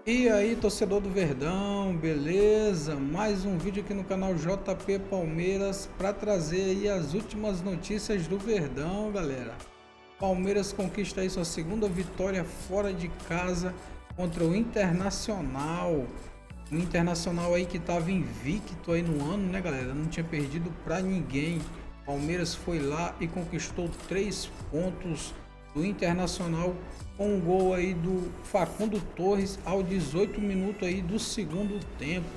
E aí, torcedor do Verdão, beleza? Mais um vídeo aqui no canal JP Palmeiras para trazer aí as últimas notícias do Verdão, galera. Palmeiras conquista aí sua segunda vitória fora de casa contra o Internacional. O Internacional aí que estava invicto aí no ano, né, galera? Não tinha perdido para ninguém. Palmeiras foi lá e conquistou 3 pontos do Internacional com um gol aí do Facundo Torres ao 18 minutos aí do segundo tempo.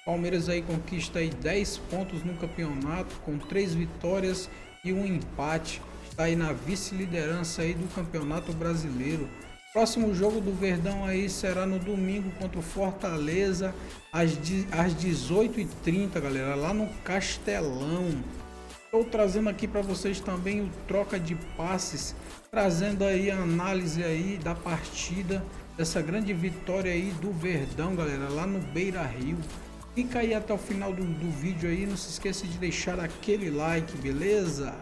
Palmeiras aí conquista aí 10 pontos no campeonato com 3 vitórias e um empate. Está aí na vice-liderança aí do Campeonato Brasileiro. Próximo jogo do Verdão aí será no domingo contra o Fortaleza às 18h30, galera, lá no Castelão. Estou trazendo aqui para vocês também o troca de passes, trazendo aí a análise aí da partida, dessa grande vitória aí do Verdão, galera, lá no Beira-Rio. Fica aí até o final do vídeo aí, não se esqueça de deixar aquele like, beleza?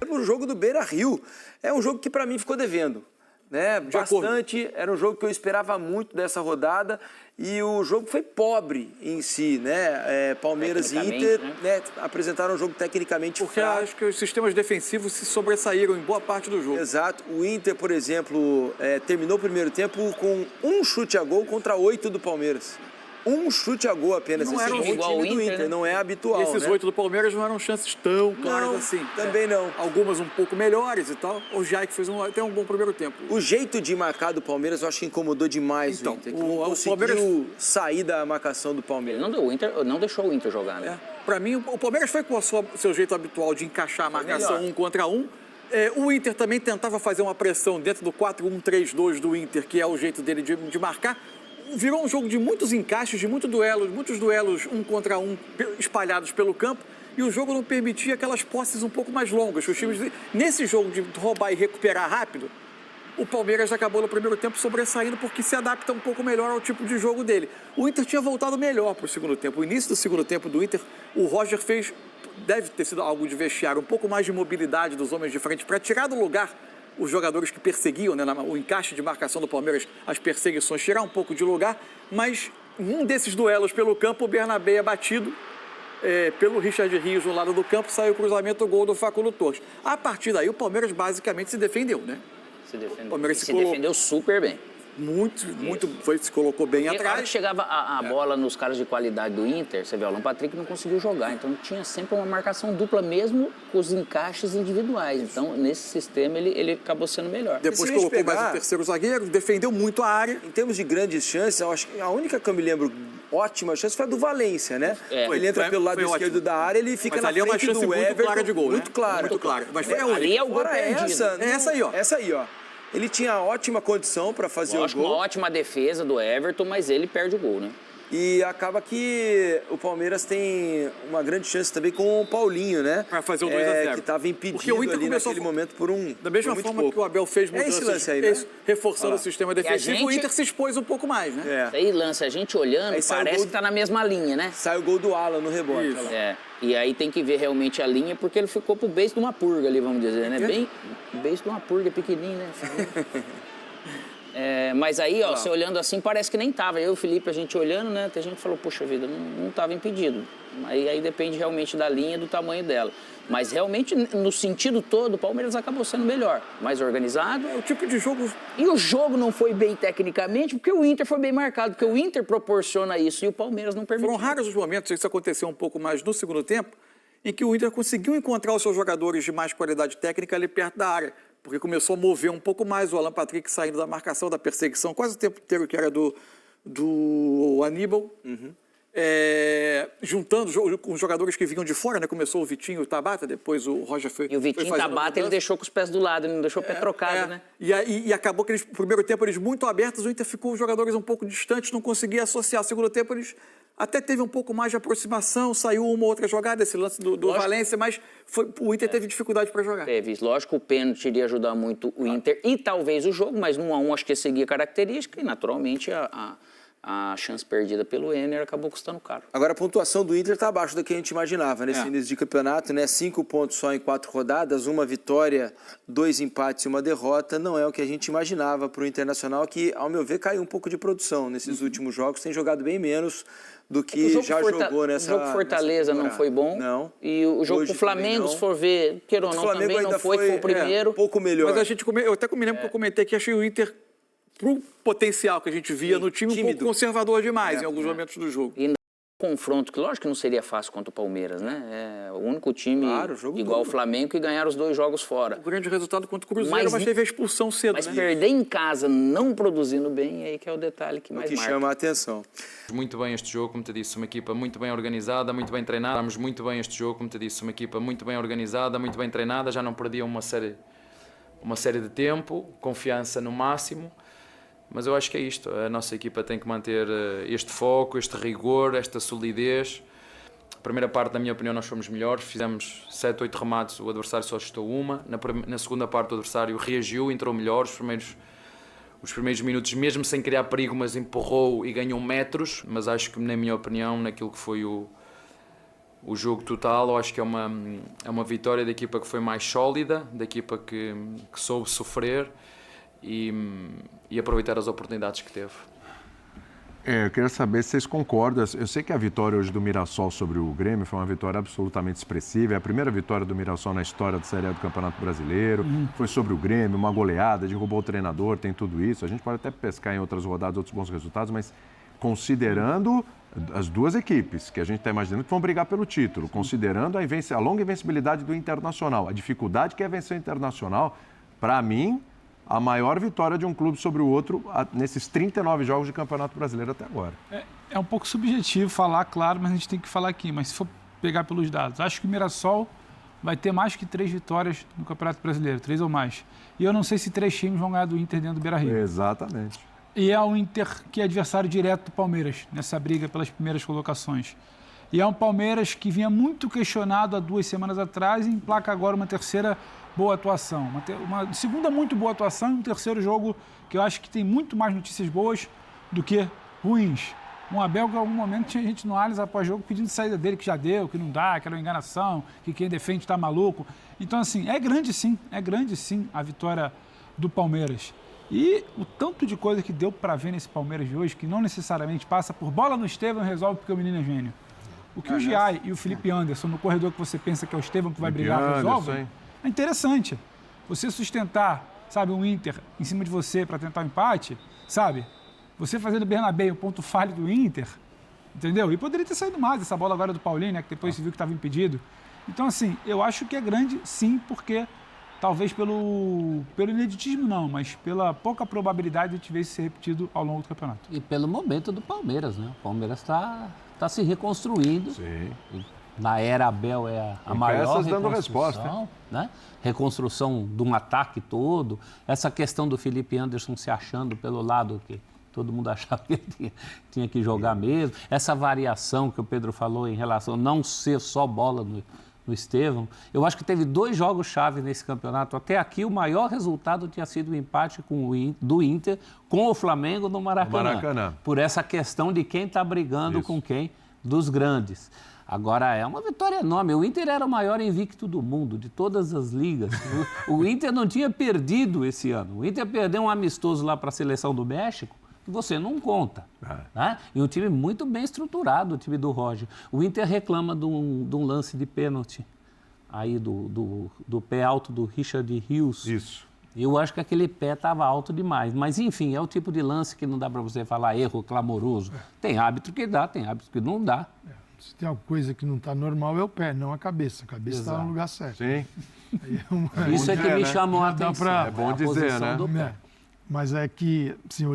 O jogo do Beira-Rio é um jogo que para mim ficou devendo, né? Bastante, era um jogo que eu esperava muito dessa rodada e o jogo foi pobre em si, né? Palmeiras e Inter, né, apresentaram um jogo tecnicamente porque fraco. acho que os sistemas defensivos se sobressaíram em boa parte do jogo. Exato. O Inter, por exemplo, terminou o primeiro tempo com um chute a gol contra 8 do Palmeiras. Um chute a gol apenas. Não esse era igual o Inter, né? Não é habitual. Esses né? 8 do Palmeiras não eram chances tão claras Não, assim. também não. Algumas um pouco melhores e tal. O Jaik fez até um bom primeiro tempo. O jeito de marcar do Palmeiras eu acho que incomodou demais então, o Inter. Não conseguiu sair da marcação do Palmeiras. Não deixou o Inter jogar, né? Para mim, o Palmeiras foi com o seu jeito habitual de encaixar a marcação um contra um. O Inter também tentava fazer uma pressão dentro do 4-1-3-2 do Inter, que é o jeito dele de marcar. Virou um jogo de muitos encaixes, de muitos duelos um contra um espalhados pelo campo, e o jogo não permitia aquelas posses um pouco mais longas. Os times, nesse jogo de roubar e recuperar rápido, o Palmeiras acabou no primeiro tempo sobressaindo porque se adapta um pouco melhor ao tipo de jogo dele. O Inter tinha voltado melhor para o segundo tempo. O início do segundo tempo do Inter, o Roger deve ter sido algo de vestiário, um pouco mais de mobilidade dos homens de frente para tirar do lugar os jogadores que perseguiam, né, o encaixe de marcação do Palmeiras, as perseguições, tirar um pouco de lugar, mas em um desses duelos pelo campo, o Bernabé é batido pelo Richard Rios no lado do campo, saiu o cruzamento, o gol do Facundo Torres. A partir daí, o Palmeiras basicamente se defendeu, né? Se defendeu. O Palmeiras se defendeu super bem. Se colocou bem atrás. A hora que chegava a bola nos caras de qualidade do Inter, você vê, o Alan Patrick não conseguiu jogar, então tinha sempre uma marcação dupla, mesmo com os encaixes individuais. Então, nesse sistema, ele acabou sendo melhor. Depois colocou mais o terceiro zagueiro, defendeu muito a área. Em termos de grandes chances, eu acho que a única que eu me lembro ótima chance foi a do Valência, né? Ele entra pelo lado esquerdo da área, ele fica na frente do Everton. Muito clara de gol, muito clara. Muito clara. Mas foi ali é o gol perdido. Essa aí, ó. Ele tinha ótima condição para fazer o gol. Uma ótima defesa do Everton, mas ele perde o gol, né? E acaba que o Palmeiras tem uma grande chance também com o Paulinho, né? Para fazer o 2-0. Que estava impedido ali naquele momento por um. Da mesma forma que o Abel fez mudanças, esse lance aí, né? reforçando o sistema defensivo, o Inter se expôs um pouco mais, né? Aí lance, a gente olhando, parece que tá na mesma linha, né? Sai o gol do Alan no rebote. E aí tem que ver realmente a linha, porque ele ficou pro beijo de uma purga ali, vamos dizer, né? Bem beijo de uma purga pequenininha, né? Mas aí, ó, você olhando assim, parece que nem tava. Eu e o Felipe, a gente olhando, né? Tem gente que falou, puxa vida, não tava impedido. Aí depende realmente da linha e do tamanho dela. Mas realmente, no sentido todo, o Palmeiras acabou sendo melhor. Mais organizado. O tipo de jogo... E o jogo não foi bem tecnicamente, porque o Inter foi bem marcado. Porque o Inter proporciona isso e o Palmeiras não permitiu. Foram raros os momentos, isso aconteceu um pouco mais no segundo tempo, em que o Inter conseguiu encontrar os seus jogadores de mais qualidade técnica ali perto da área. Porque começou a mover um pouco mais o Alan Patrick saindo da marcação, da perseguição, quase o tempo inteiro que era do Aníbal. Juntando com os jogadores que vinham de fora, né? Começou o Vitinho e o Tabata, depois o Roger foi. E o Vitinho e o Tabata ele deixou com os pés do lado, ele não deixou o pé trocado, né? E acabou que no primeiro tempo eles muito abertos, o Inter ficou os jogadores um pouco distantes, não conseguia associar. No segundo tempo eles até teve um pouco mais de aproximação, saiu uma outra jogada, esse lance do Valência, mas o Inter teve dificuldade para jogar. Teve, lógico, o pênalti iria ajudar muito o Inter e talvez o jogo, mas no 1-1 acho que ia seguir a característica e naturalmente a chance perdida pelo Enner acabou custando caro. Agora, a pontuação do Inter está abaixo da que a gente imaginava nesse início de campeonato, né? 5 pontos só em 4 rodadas, 1 vitória, 2 empates e 1 derrota. Não é o que a gente imaginava para o Internacional, que, ao meu ver, caiu um pouco de produção nesses últimos jogos. Tem jogado bem menos do que já jogou nessa. O jogo Fortaleza não foi bom. Não. E o jogo com o Flamengo, se for ver, queira ou não, também não foi o primeiro. Um pouco melhor. Mas eu até me lembro que eu comentei que achei o Inter, pro potencial que a gente via no time, um pouco conservador demais em alguns momentos do jogo. E no confronto, que lógico que não seria fácil contra o Palmeiras, né? É o único time igual o Flamengo que ganharam os 2 jogos fora. O grande resultado contra o Cruzeiro, mas teve a expulsão cedo, mas perder em casa, não produzindo bem, aí que é o detalhe que mais marca. Chama a atenção. Muito bem este jogo, como te disse, uma equipa muito bem organizada, muito bem treinada. Estamos muito bem este jogo, como te disse, uma equipa muito bem organizada, muito bem treinada. Já não perdia uma série de tempo, confiança no máximo. Mas eu acho que é isto, a nossa equipa tem que manter este foco, este rigor, esta solidez. A primeira parte, na minha opinião, nós fomos melhores, fizemos 7, 8 remates, o adversário só ajustou uma. Na segunda parte o adversário reagiu, entrou melhor, os primeiros minutos, mesmo sem criar perigo, mas empurrou e ganhou metros. Mas acho que, na minha opinião, naquilo que foi o jogo total, eu acho que é uma vitória da equipa que foi mais sólida, da equipa que soube sofrer e aproveitar as oportunidades que teve. Eu queria saber se vocês concordam. Eu sei que a vitória hoje do Mirassol sobre o Grêmio foi uma vitória absolutamente expressiva. É a primeira vitória do Mirassol na história da Série A do Campeonato Brasileiro. Foi sobre o Grêmio, uma goleada, derrubou o treinador, tem tudo isso. A gente pode até pescar em outras rodadas outros bons resultados, mas considerando as duas equipes, que a gente está imaginando que vão brigar pelo título, considerando a longa invencibilidade do Internacional, a dificuldade que é vencer o Internacional, para mim, a maior vitória de um clube sobre o outro nesses 39 jogos de Campeonato Brasileiro até agora. É um pouco subjetivo falar, claro, mas a gente tem que falar aqui. Mas se for pegar pelos dados, acho que o Mirassol vai ter mais que 3 vitórias no Campeonato Brasileiro, 3 ou mais. E eu não sei se 3 times vão ganhar do Inter dentro do Beira-Rio. Exatamente. E é o Inter que é adversário direto do Palmeiras, nessa briga pelas primeiras colocações. E é um Palmeiras que vinha muito questionado há 2 semanas atrás e emplaca agora uma terceira boa atuação. Uma segunda muito boa atuação e um terceiro jogo que eu acho que tem muito mais notícias boas do que ruins. Um Abel que em algum momento tinha gente no Allianz após jogo pedindo saída dele, que já deu, que não dá, que era uma enganação, que quem defende está maluco. Então, assim, é grande sim a vitória do Palmeiras. E o tanto de coisa que deu para ver nesse Palmeiras de hoje, que não necessariamente passa por bola no Estevão e resolve porque o menino é gênio. O que o Giai e o Felipe Anderson, no corredor que você pensa que é o Estevão que vai brigar, resolvem, é interessante. Você sustentar, sabe, um Inter em cima de você para tentar um empate, sabe? Você fazendo o Bernabéu, o ponto falho do Inter, entendeu? E poderia ter saído mais essa bola agora do Paulinho, né, que depois você viu que estava impedido. Então, assim, eu acho que é grande, sim, porque talvez pelo ineditismo não, mas pela pouca probabilidade de te ver isso ser repetido ao longo do campeonato. E pelo momento do Palmeiras, né? O Palmeiras está se reconstruindo. Sim. Na era Abel é a maior reconstrução, dando resposta, né? Reconstrução de um ataque todo. Essa questão do Felipe Anderson se achando pelo lado que todo mundo achava que ele tinha que jogar mesmo. Essa variação que o Pedro falou em relação a não ser só bola no Estevão. Eu acho que teve 2 jogos-chave nesse campeonato. Até aqui, o maior resultado tinha sido o empate do Inter com o Flamengo no Maracanã. Por essa questão de quem está brigando com quem, dos grandes. Agora, é uma vitória enorme. O Inter era o maior invicto do mundo, de todas as ligas. O Inter não tinha perdido esse ano. O Inter perdeu um amistoso lá para a seleção do México, que você não conta. Né? E um time muito bem estruturado, o time do Roger. O Inter reclama de um lance de pênalti, aí do pé alto do Richard Rios. Isso. Eu acho que aquele pé estava alto demais. Mas, enfim, é o tipo de lance que não dá para você falar erro clamoroso. Tem árbitro que dá, tem árbitro que não dá. Se tem uma coisa que não está normal é o pé, não a cabeça. A cabeça está no lugar certo. Sim. Isso é que me chamou a atenção. É bom dizer, né? Mas é que, assim,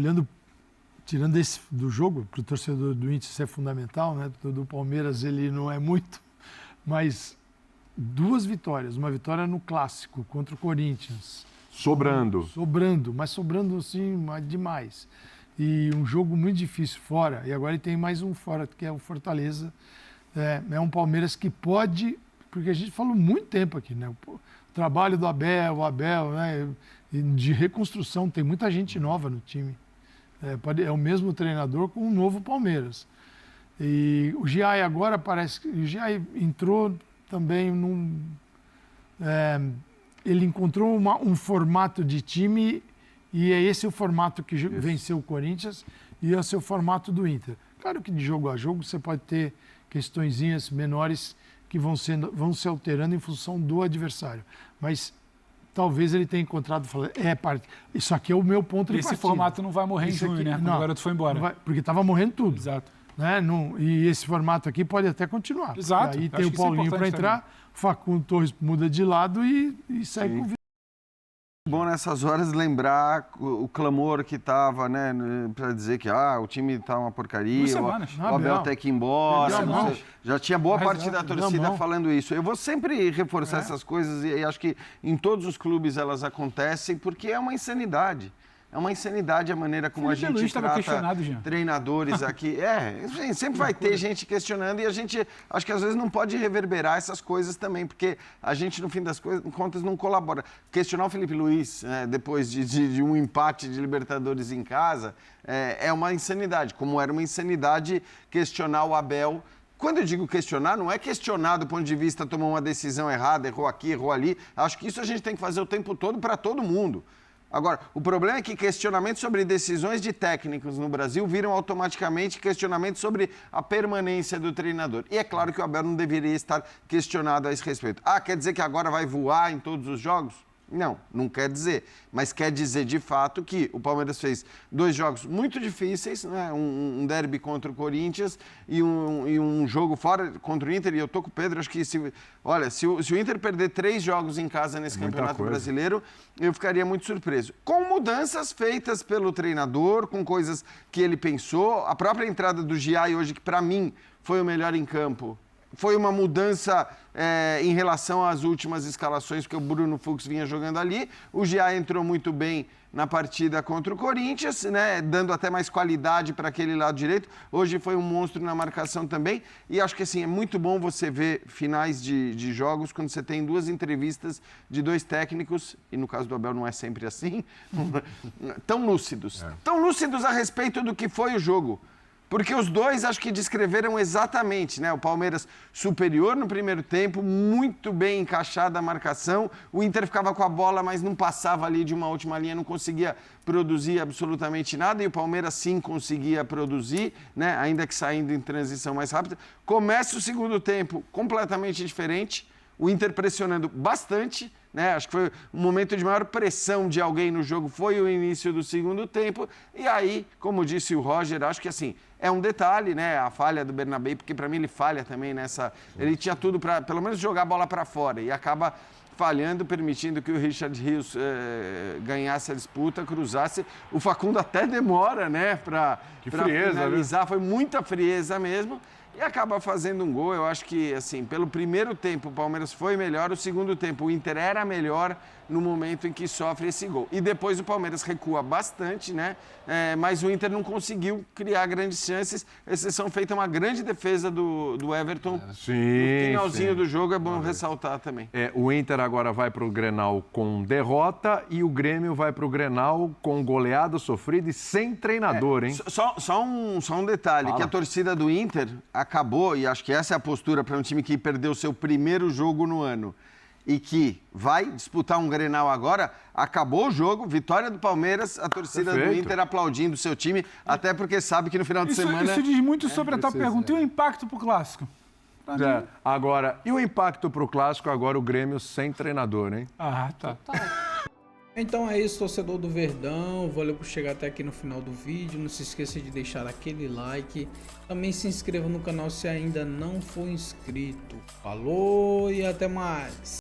tirando esse do jogo, para o torcedor do Inter isso é fundamental, né? Do Palmeiras ele não é muito, mas 2 vitórias. Uma vitória no Clássico contra o Corinthians. Sobrando, mas sobrando assim demais. E um jogo muito difícil fora. E agora ele tem mais um fora, que é o Fortaleza. É um Palmeiras que pode, porque a gente falou muito tempo aqui, né? O trabalho do Abel, né? De reconstrução, tem muita gente nova no time. É o mesmo treinador com um novo Palmeiras. E o Giai agora parece que... O Giai entrou também num... ele encontrou um formato de time e é esse o formato que venceu o Corinthians e esse é o formato do Inter. Claro que de jogo a jogo você pode ter questõezinhas menores que vão se alterando em função do adversário. Mas talvez ele tenha encontrado e falado, isso aqui é o meu ponto de partida. Esse formato não vai morrer em junho, né? Quando o garoto foi embora. Porque estava morrendo tudo. Exato. Né? E esse formato aqui pode até continuar. Exato. E aí tem o Paulinho para entrar, Facundo Torres muda de lado e segue com o vídeo. Bom nessas horas lembrar o clamor que estava, né, para dizer que o time está uma porcaria, o Abel tem que ir embora. Já tinha boa parte da torcida falando isso. Eu vou sempre reforçar essas coisas e acho que em todos os clubes elas acontecem porque é uma insanidade. É uma insanidade a maneira como a gente trata treinadores aqui. Sempre vai ter gente questionando e a gente, acho que às vezes não pode reverberar essas coisas também, porque a gente, no fim das contas, não colabora. Questionar o Felipe Luiz, depois de um empate de Libertadores em casa, é uma insanidade, como era uma insanidade questionar o Abel. Quando eu digo questionar, não é questionar do ponto de vista tomar uma decisão errada, errou aqui, errou ali. Acho que isso a gente tem que fazer o tempo todo para todo mundo. Agora, o problema é que questionamentos sobre decisões de técnicos no Brasil viram automaticamente questionamentos sobre a permanência do treinador. E é claro que o Abel não deveria estar questionado a esse respeito. Quer dizer que agora vai voar em todos os jogos? Não quer dizer. Mas quer dizer, de fato, que o Palmeiras fez 2 jogos muito difíceis, né? Um derby contra o Corinthians e um jogo fora contra o Inter. E eu tô com o Pedro, acho que se o Inter perder 3 jogos em casa nesse Campeonato Brasileiro, eu ficaria muito surpreso. Com mudanças feitas pelo treinador, com coisas que ele pensou. A própria entrada do Giai hoje, que para mim foi o melhor em campo, foi uma mudança em relação às últimas escalações, porque o Bruno Fux vinha jogando ali. O Giai entrou muito bem na partida contra o Corinthians, né, dando até mais qualidade para aquele lado direito. Hoje foi um monstro na marcação também. E acho que assim, é muito bom você ver finais de jogos quando você tem 2 entrevistas de 2 técnicos, e no caso do Abel não é sempre assim, tão lúcidos. Tão lúcidos a respeito do que foi o jogo. Porque os 2 acho que descreveram exatamente, né? O Palmeiras superior no primeiro tempo, muito bem encaixada a marcação. O Inter ficava com a bola, mas não passava ali de uma última linha, não conseguia produzir absolutamente nada. E o Palmeiras sim conseguia produzir, né? Ainda que saindo em transição mais rápida. Começa o segundo tempo completamente diferente. O Inter pressionando bastante, né? Acho que foi um momento de maior pressão de alguém no jogo, foi o início do segundo tempo. E aí, como disse o Roger, acho que assim, é um detalhe, né? A falha do Bernabé, porque para mim ele falha também nessa... Ele tinha tudo para, pelo menos, jogar a bola para fora e acaba falhando, permitindo que o Richard Rios ganhasse a disputa, cruzasse. O Facundo até demora, né? Para finalizar, foi muita frieza mesmo. E acaba fazendo um gol. Eu acho que, assim, pelo primeiro tempo o Palmeiras foi melhor, o segundo tempo o Inter era melhor no momento em que sofre esse gol. E depois o Palmeiras recua bastante, né? Mas o Inter não conseguiu criar grandes chances, exceção feita uma grande defesa do Everton. Sim, no finalzinho do jogo, é bom ressaltar também. O Inter agora vai para o Grenal com derrota e o Grêmio vai para o Grenal com goleada sofrida e sem treinador, hein? Só um detalhe, que a torcida do Inter acabou, e acho que essa é a postura para um time que perdeu seu primeiro jogo no ano e que vai disputar um Grenal agora, acabou o jogo, vitória do Palmeiras, a torcida do Inter aplaudindo o seu time, até porque sabe que no final de semana... Isso diz muito sobre a tua pergunta. E o impacto para o Clássico? Agora, e o impacto para o Clássico agora o Grêmio sem treinador, hein? Tá. Então é isso, torcedor do Verdão. Valeu por chegar até aqui no final do vídeo. Não se esqueça de deixar aquele like. Também se inscreva no canal se ainda não for inscrito. Falou e até mais!